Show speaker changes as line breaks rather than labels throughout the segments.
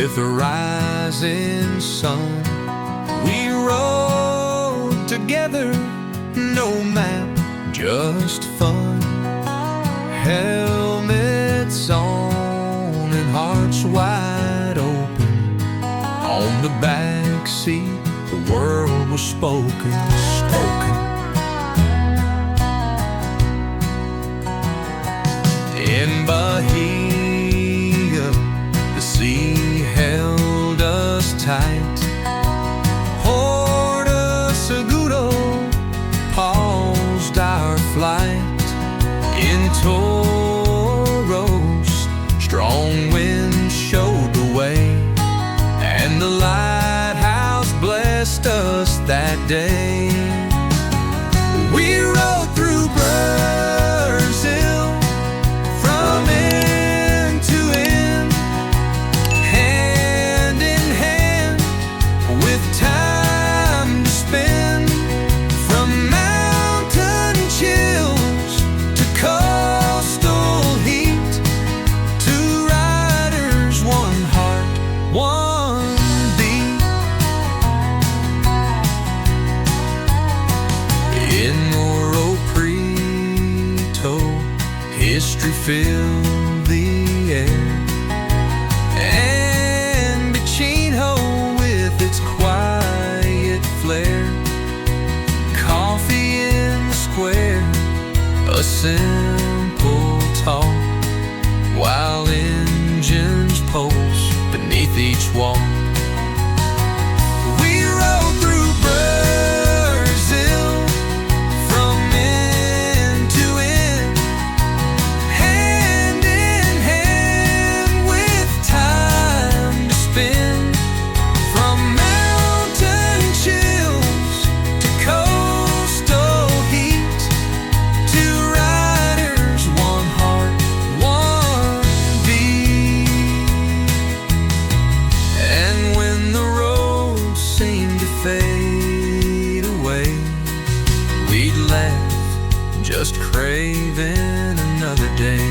with a rising sun. We rode together, no map, just fun. Helmets on and hearts wide open. On the back seat, the world was spoken. In Bahia, the sea held us tight. Porto Seguro paused our flight. In Toros, strong winds showed the way, and the lighthouse blessed us that day. We rode through Brazil from end to end, hand in hand, with time to spend. From mountain chills to coastal heat, two riders, one heart, one beat. In Morro Preto, history filled the air, and Bichinho with its quiet flair. Coffee in the square, a simple talk, while engines pulse beneath each wall. We rode through Brazil from end to end, hand in hand, with time to spend. From mountain chills to coastal heat, two riders, one heart, one beat. And when the road seemed to fade away, we'd laugh, just craving another day.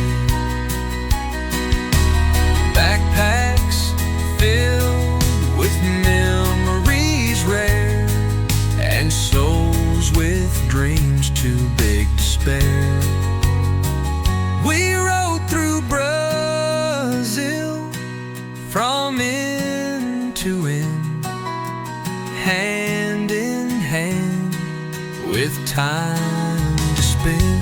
Backpacks filled with memories rare, and souls with dreams too big to spare. We rode through Brazil from end to end, hand in hand, with time to spend.